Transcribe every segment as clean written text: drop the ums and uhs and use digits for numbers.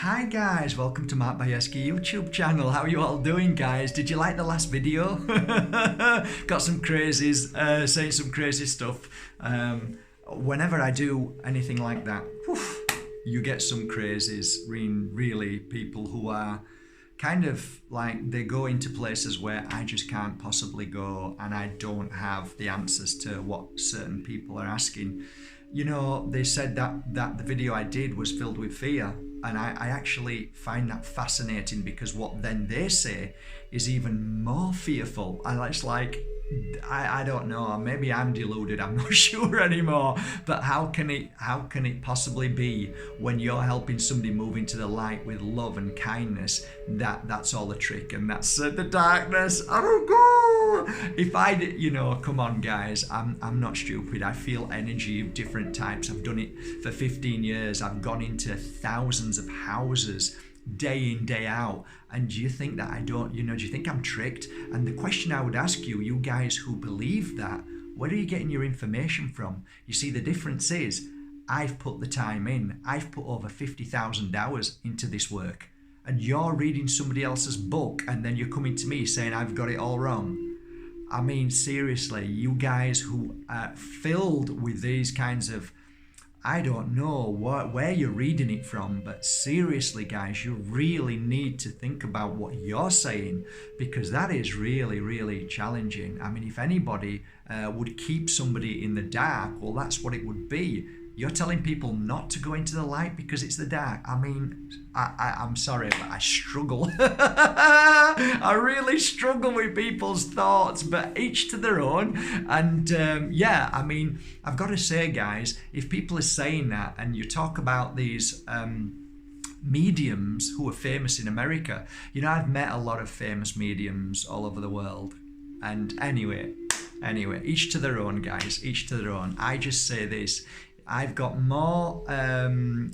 Hi guys, welcome to Mark Bajerski YouTube channel. How are you all doing, guys? Did you like the last video? Got some crazies, saying some crazy stuff. Whenever I do anything like that, you get some crazies. Really people who are kind of like, they go into places where I just can't possibly go, and I don't have the answers to what certain people are asking. You know, they said that the video I did was filled with fear, and I actually find that fascinating, because what then they say is even more fearful. And it's like, I don't know, maybe I'm deluded, I'm not sure anymore, but how can it possibly be when you're helping somebody move into the light with love and kindness, that's all a trick, and that's the darkness? Oh God! If I did, you know, come on guys, I'm not stupid. I feel energy of different types. I've done it for 15 years. I've gone into thousands of houses day in, day out. And do you think that I don't, do you think I'm tricked? And the question I would ask you, you guys who believe that, where are you getting your information from? You see, the difference is, I've put the time in. I've put over 50,000 hours into this work. And you're reading somebody else's book, and then you're coming to me saying I've got it all wrong. I mean, seriously, you guys who are filled with these kinds of, I don't know where you're reading it from, but seriously guys, you really need to think about what you're saying, because that is really, really challenging. I mean, if anybody would keep somebody in the dark, well, that's what it would be. You're telling people not to go into the light because it's the dark. I mean, I'm sorry, but I struggle. I really struggle with people's thoughts, but each to their own. And yeah, I mean, I've got to say, guys, if people are saying that, and you talk about these mediums who are famous in America, you know, I've met a lot of famous mediums all over the world. And anyway, each to their own, guys, each to their own. I just say this. I've got more time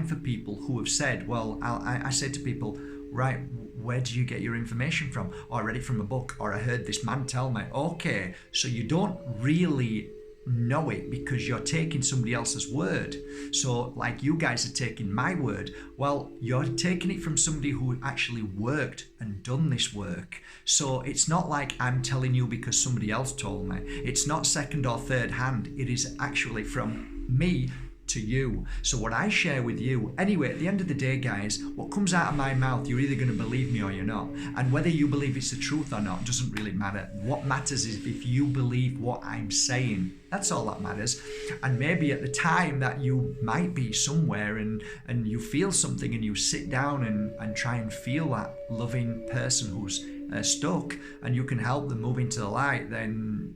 for people who have said, well, I say to people, right, where do you get your information from? Or I read it from a book, or I heard this man tell me. Okay, so you don't really know it because you're taking somebody else's word. So like you guys are taking my word. Well, you're taking it from somebody who actually worked and done this work. So it's not like I'm telling you because somebody else told me. It's not second or third hand. It is actually from me to you. So what I share with you, anyway, at the end of the day, guys, what comes out of my mouth, you're either going to believe me or you're not. And whether you believe it's the truth or not doesn't really matter. What matters is if you believe what I'm saying. That's all that matters. And maybe at the time that you might be somewhere and you feel something, and you sit down and try and feel that loving person who's stuck, and you can help them move into the light, then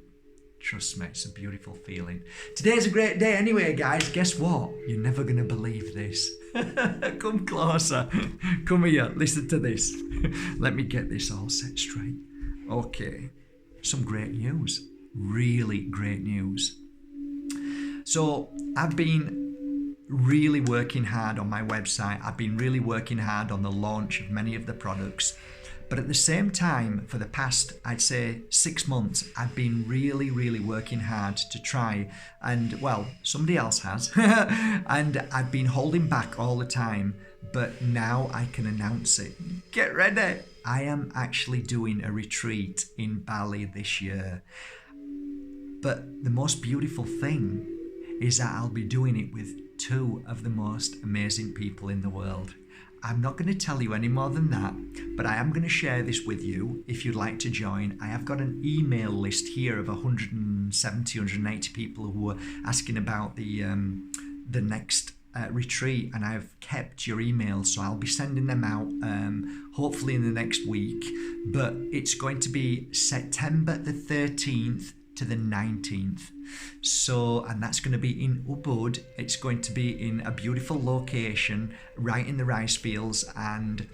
trust me, it's a beautiful feeling. Today's a great day anyway, guys. Guess what? You're never going to believe this. Come closer. Come here. Listen to this. Let me get this all set straight. Okay. Some great news. Really great news. So I've been really working hard on my website. I've been really working hard on the launch of many of the products. But at the same time, for the past, I'd say 6 months, I've been really, really working hard to try, and well, somebody else has, and I've been holding back all the time, but now I can announce it. Get ready! I am actually doing a retreat in Bali this year. But the most beautiful thing is that I'll be doing it with 2 of the most amazing people in the world. I'm not going to tell you any more than that, but I am going to share this with you if you'd like to join. I have got an email list here of 170, 180 people who are asking about the next retreat, and I've kept your emails, so I'll be sending them out hopefully in the next week. But it's going to be September the 13th to the 19th. So, and that's going to be in Ubud. It's going to be in a beautiful location right in the rice fields, and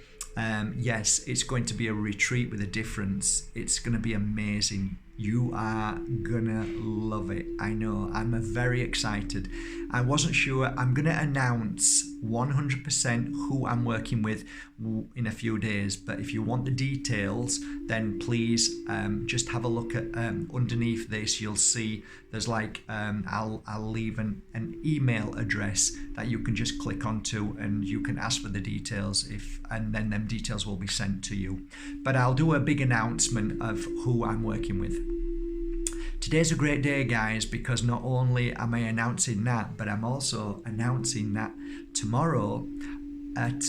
yes, it's going to be a retreat with a difference. It's going to be amazing. You are gonna love it. I know. I'm very excited. I wasn't sure. I'm going to announce 100% who I'm working with in a few days. But if you want the details, then please just have a look at underneath this. You'll see there's like I'll leave an email address that you can just click onto, and you can ask for the details, and then them details will be sent to you. But I'll do a big announcement of who I'm working with. Today's a great day, guys, because not only am I announcing that, but I'm also announcing that tomorrow at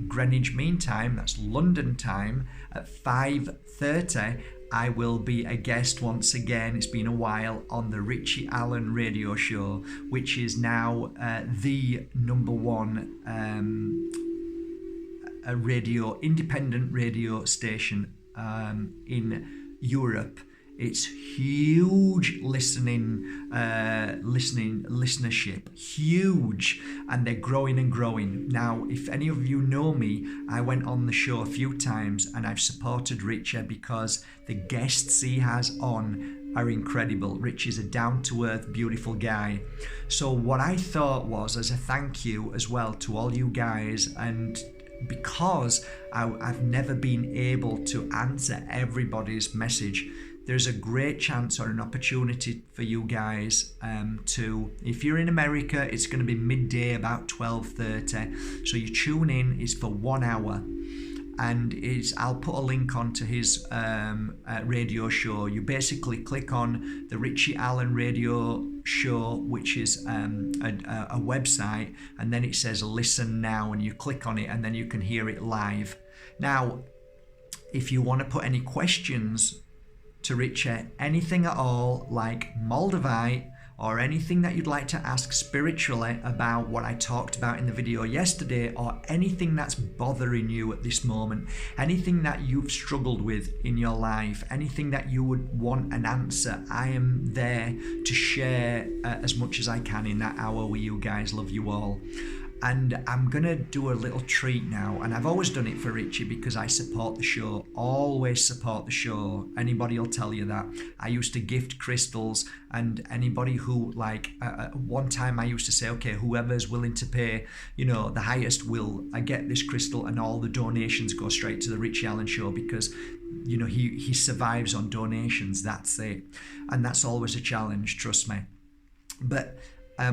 Greenwich Mean Time, that's London time, at 5:30, I will be a guest once again. It's been a while on the Richie Allen radio show, which is now the number one independent radio station in Europe. It's huge listenership, huge, and they're growing and growing. Now, if any of you know me, I went on the show a few times and I've supported Richie because the guests he has on are incredible. Richie's a down-to-earth, beautiful guy. So what I thought was, as a thank you as well to all you guys, and because I've never been able to answer everybody's message, there's a great chance or an opportunity for you guys to, if you're in America, it's going to be midday, about 12:30. So you tune in, it's for 1 hour. And I'll put a link onto his radio show. You basically click on the Richie Allen radio show, which is a website, and then it says listen now, and you click on it, and then you can hear it live. Now, if you want to put any questions to Richie, anything at all, like Moldavite, or anything that you'd like to ask spiritually about what I talked about in the video yesterday, or anything that's bothering you at this moment, anything that you've struggled with in your life, anything that you would want an answer, I am there to share as much as I can in that hour with you guys. Love you all. And I'm going to do a little treat now. And I've always done it for Richie because I support the show. Always support the show. Anybody will tell you that. I used to gift crystals, and anybody who, like, one time I used to say, okay, whoever's willing to pay, the highest will, I get this crystal, and all the donations go straight to the Richie Allen show because, he survives on donations. That's it. And that's always a challenge, trust me. But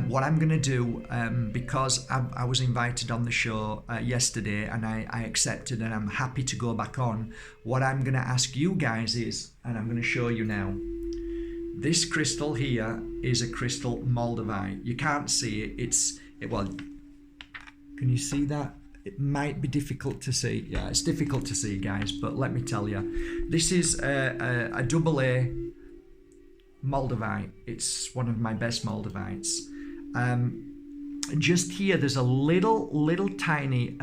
what I'm going to do, because I was invited on the show yesterday and I accepted, and I'm happy to go back on, what I'm going to ask you guys is, and I'm going to show you now, this crystal here is a crystal Moldavite. You can't see it. Well, can you see that? It might be difficult to see. Yeah, it's difficult to see, guys, but let me tell you. This is a double A Moldavite. It's one of my best Moldavites. Just here there's a little tiny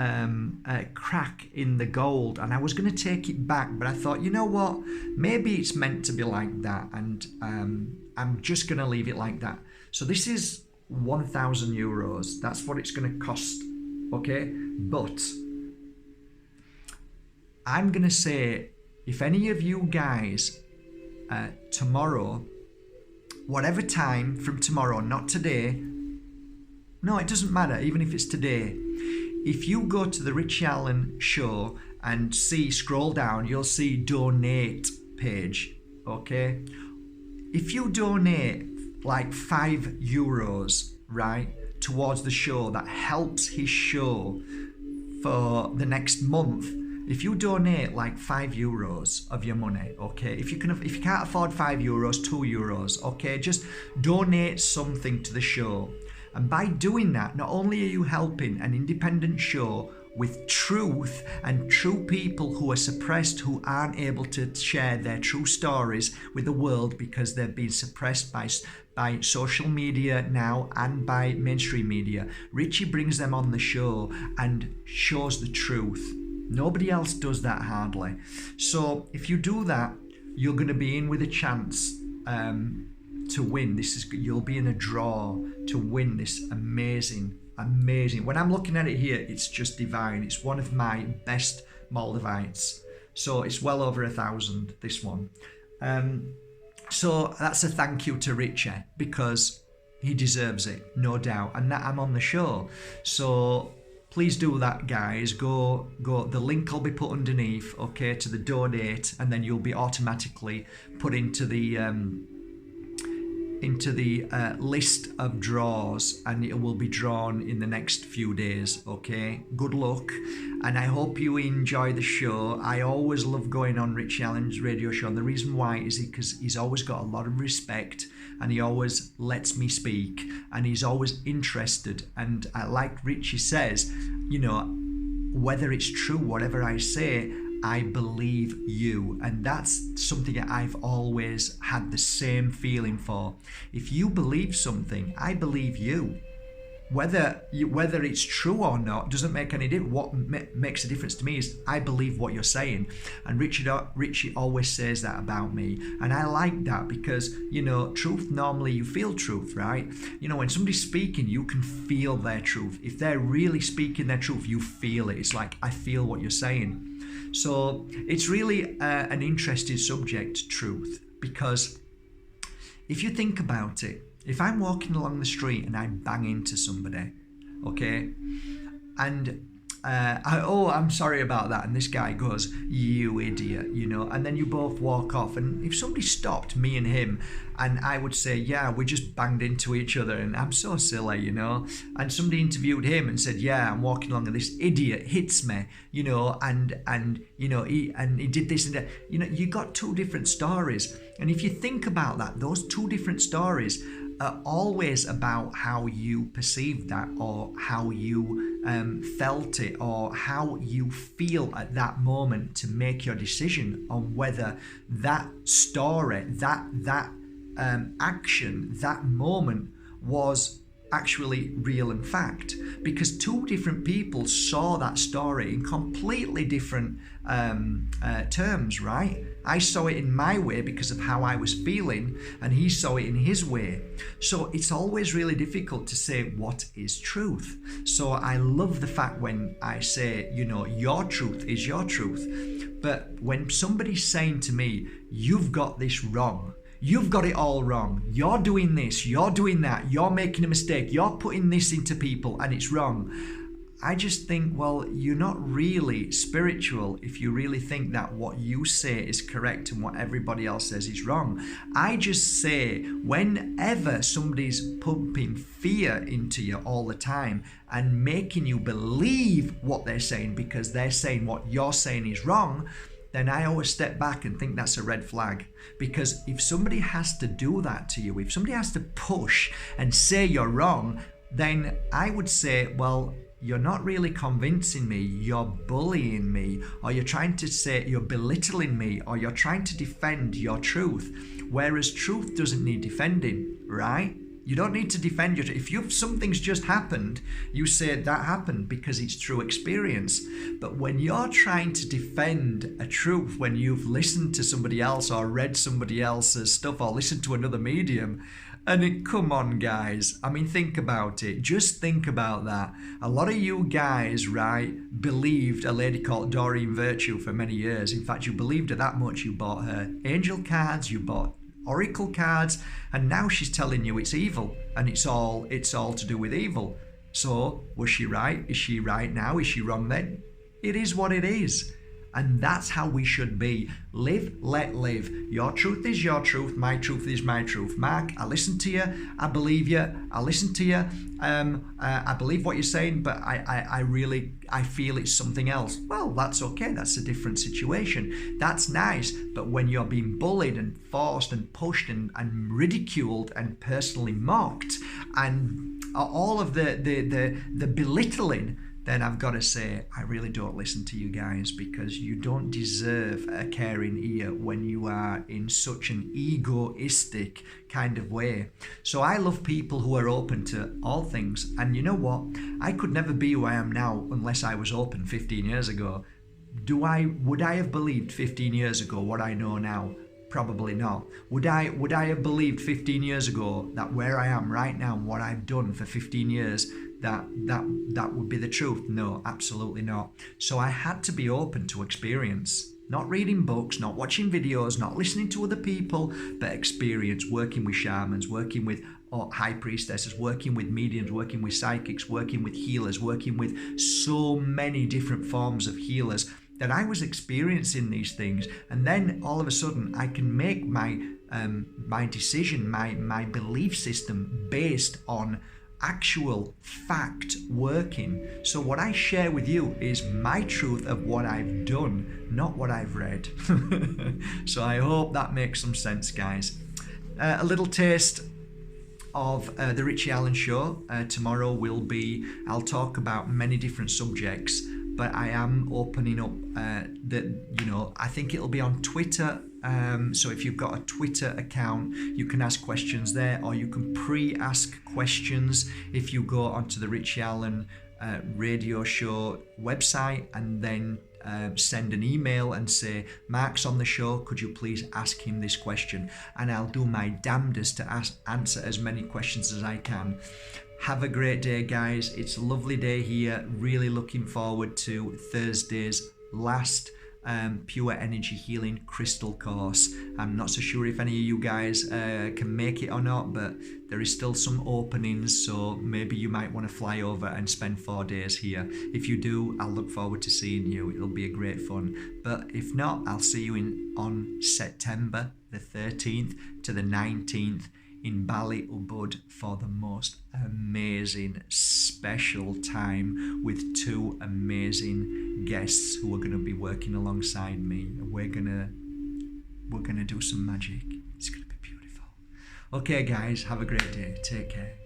crack in the gold, and I was going to take it back, but I thought, you know what, maybe it's meant to be like that, and I'm just going to leave it like that. So this is 1,000 euros. That's what it's going to cost, okay? But I'm going to say, if any of you guys tomorrow, whatever time from tomorrow, not today, no, it doesn't matter, even if it's today. If you go to the Richie Allen show and scroll down, you'll see donate page, okay? If you donate like €5, right, towards the show, that helps his show for the next month. If you donate like €5 of your money, okay, if you can't afford €5, €2, okay, just donate something to the show. And by doing that, not only are you helping an independent show with truth and true people who are suppressed, who aren't able to share their true stories with the world because they've been suppressed by social media now and by mainstream media. Richie brings them on the show and shows the truth. Nobody else does that hardly. So if you do that, you're going to be in with a chance to win. You'll be in a draw to win this amazing. When I'm looking at it here, it's just divine. It's one of my best Moldavites. So it's well over 1,000, this one. So that's a thank you to Richie, because He deserves it, no doubt. And that I'm on the show. So please do that, guys. Go. The link will be put underneath, okay, to the donate, and then you'll be automatically put into the list of draws, and it will be drawn in the next few days, okay? Good luck, and I hope you enjoy the show. I always love going on Richie Allen's radio show, and the reason why is because he's always got a lot of respect, and he always lets me speak, and he's always interested. And like Richie says, you know, whether it's true, whatever I say, I believe you. And that's something that I've always had the same feeling for. If you believe something, I believe you. Whether it's true or not doesn't make any difference. What makes a difference to me is I believe what you're saying. And Richie always says that about me. And I like that because, you know, truth, normally you feel truth, right? You know, when somebody's speaking, you can feel their truth. If they're really speaking their truth, you feel it. It's like, I feel what you're saying. So it's really an interesting subject, truth, because if you think about it, if I'm walking along the street and I bang into somebody, okay, and I'm sorry about that, and this guy goes, you idiot, you know, and then you both walk off, and if somebody stopped me and him, and I would say, yeah, we just banged into each other and I'm so silly, you know, and somebody interviewed him and said, yeah, I'm walking along and this idiot hits me, you know, and you know, he did this and that, you know, you got two different stories. And if you think about that, those two different stories are always about how you perceived that, or how you felt it, or how you feel at that moment to make your decision on whether that story, that action, that moment was actually real and fact. Because two different people saw that story in completely different terms, right? I saw it in my way because of how I was feeling, and he saw it in his way. So it's always really difficult to say what is truth. So I love the fact when I say, you know, your truth is your truth. But when somebody's saying to me, you've got this wrong, you've got it all wrong, you're doing this, you're doing that, you're making a mistake, you're putting this into people and it's wrong, I just think, well, you're not really spiritual if you really think that what you say is correct and what everybody else says is wrong. I just say, whenever somebody's pumping fear into you all the time and making you believe what they're saying because they're saying what you're saying is wrong, then I always step back and think that's a red flag. Because if somebody has to do that to you, if somebody has to push and say you're wrong, then I would say, well, you're not really convincing me, you're bullying me, or you're trying to say you're belittling me, or you're trying to defend your truth. Whereas truth doesn't need defending, right? You don't need to defend your truth. If something's just happened, you say that happened because it's true experience. But when you're trying to defend a truth, when you've listened to somebody else or read somebody else's stuff or listened to another medium, come on, guys. I mean, think about it. Just think about that. A lot of you guys, right, believed a lady called Doreen Virtue for many years. In fact, you believed her that much. You bought her angel cards, you bought oracle cards, and now she's telling you it's evil, and it's all to do with evil. So, was she right? Is she right now? Is she wrong then? It is what it is. And that's how we should be. Live, let live. Your truth is your truth. My truth is my truth. Mark, I listen to you. I believe you. I listen to you. I believe what you're saying, but I feel it's something else. Well, that's okay. That's a different situation. That's nice. But when you're being bullied and forced and pushed and ridiculed and personally mocked and all of the belittling, then I've got to say, I really don't listen to you guys, because you don't deserve a caring ear when you are in such an egoistic kind of way. So I love people who are open to all things. And you know what? I could never be who I am now unless I was open 15 years ago. Would I have believed 15 years ago what I know now? Probably not. Would I have believed 15 years ago that where I am right now and what I've done for 15 years, that would be the truth? No, absolutely not. So I had to be open to experience. Not reading books, not watching videos, not listening to other people, but experience, working with shamans, working with or high priestesses, working with mediums, working with psychics, working with healers, working with so many different forms of healers, that I was experiencing these things. And then all of a sudden I can make my decision, my belief system based on actual fact working. So what I share with you is my truth of what I've done, not what I've read. So I hope that makes some sense, guys. A little taste of the Richie Allen Show. Tomorrow I'll talk about many different subjects, but I am opening up I think it'll be on Twitter. So if you've got a Twitter account, you can ask questions there, or you can pre-ask questions if you go onto the Richie Allen radio show website and then send an email and say, Mark's on the show, could you please ask him this question? And I'll do my damnedest to answer as many questions as I can. Have a great day, guys. It's a lovely day here. Really looking forward to Thursday's last Pure Energy Healing Crystal course. I'm not so sure if any of you guys can make it or not, but there is still some openings, so maybe you might want to fly over and spend 4 days here. If you do, I'll look forward to seeing you. It'll be a great fun. But if not, I'll see you on September the 13th to the 19th in Bali, Ubud, for the most amazing special time with 2 amazing guests who are going to be working alongside me. We're gonna do some magic. It's gonna be beautiful. Okay, guys, have a great day. Take care.